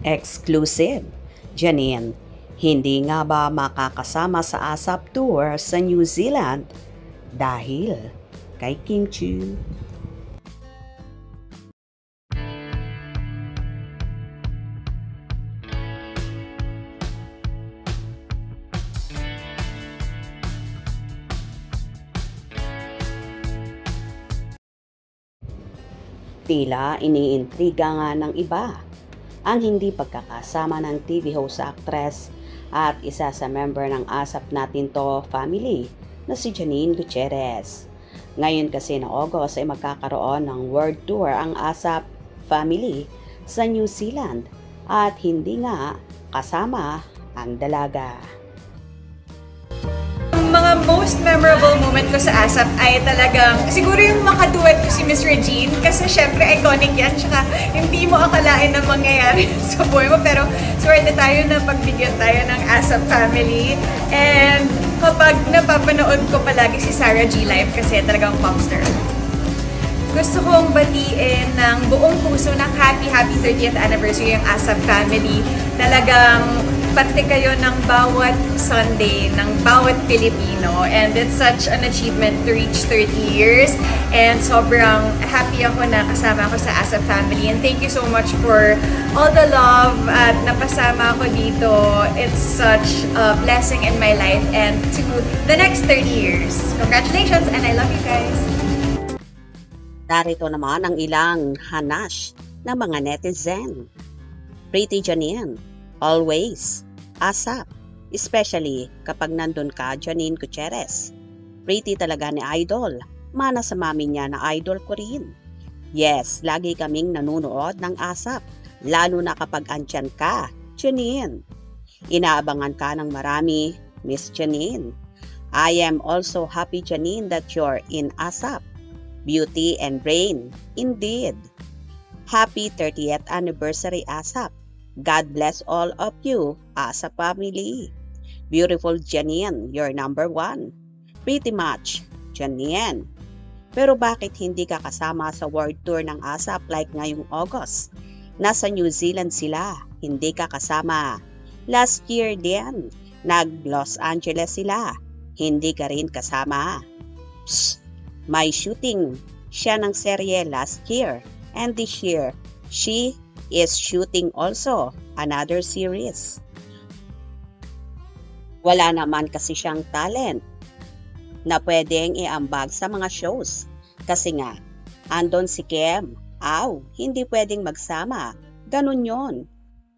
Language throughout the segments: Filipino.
Exclusive. Janine, hindi nga ba makakasama sa ASAP Tour sa New Zealand dahil kay Kim Chiu? Tila iniintriga nga ng iba ang hindi pagkakasama ng TV host sa actress at isa sa member ng ASAP Natin To family na si Janine Gutierrez. Ngayon kasi na August ay magkakaroon ng world tour ang ASAP family sa New Zealand at hindi nga kasama ang dalaga. Mga most memorable moment ko sa ASAP ay talagang siguro yung makaduet ko si Miss Regine kasi syempre iconic yan, tsaka hindi mo akalain na mangyayari sa buhay mo, pero swerte tayo na pagbigyan tayo ng ASAP family. And kapag napapanood ko palagi si Sarah G live kasi talagang popstar, gusto kong batiin ng buong puso ng happy 30th anniversary yung ASAP family. Talagang parte kayo ng bawat Sunday, ng bawat Pilipino. And it's such an achievement to reach 30 years. And sobrang happy ako na kasama ako sa ASAP family. And thank you so much for all the love at napasama ako dito. It's such a blessing in my life and to the next 30 years. Congratulations and I love you guys! Darito naman ang ilang hanash ng mga netizen. Pretty Janine, always ASAP, especially kapag nandun ka, Janine Gutierrez. Pretty talaga ni Idol, mana sa mami niya na idol ko rin. Yes, lagi kaming nanunood ng ASAP, lalo na kapag andyan ka, Janine. Inaabangan ka ng marami, Miss Janine. I am also happy, Janine, that you're in ASAP. Beauty and brain, indeed. Happy 30th anniversary, ASAP. God bless all of you as a family. Beautiful Janine, you're number one. Pretty much, Janine. Pero bakit hindi ka kasama sa world tour ng ASAP like ngayong August? Nasa New Zealand sila, hindi ka kasama. Last year din, nag-Los Angeles sila, hindi ka rin kasama. Psst, may shooting siya ng serye last year, and this year, she is shooting also another series. Wala naman kasi siyang talent na pwedeng iambag sa mga shows. Kasi nga, andon si Kim, hindi pwedeng magsama. Ganun yon.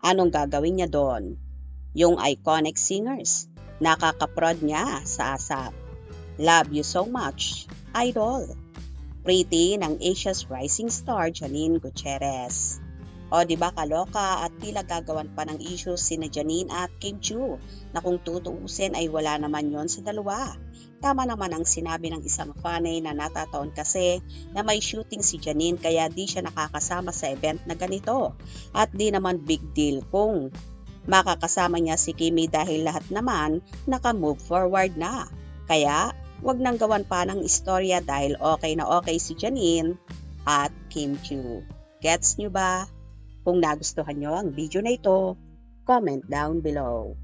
Anong gagawin niya doon? Yung iconic singers, nakakaprod niya sa ASAP. Love you so much, Idol. Pretty ng Asia's rising star, Janine Gutierrez. O diba kaloka at tila gagawan pa ng issues sina Janine at Kim Chiu na kung tutuusin ay wala naman yon sa dalawa. Tama naman ang sinabi ng isang fanay na natataon kasi na may shooting si Janine kaya di siya nakakasama sa event na ganito. At di naman big deal kung makakasama niya si Kimi dahil lahat naman naka-move forward na. Kaya wag nang gawan pa ng istorya dahil okay na okay si Janine at Kim Chiu. Gets nyo ba? Kung nagustuhan nyo ang video na ito, comment down below.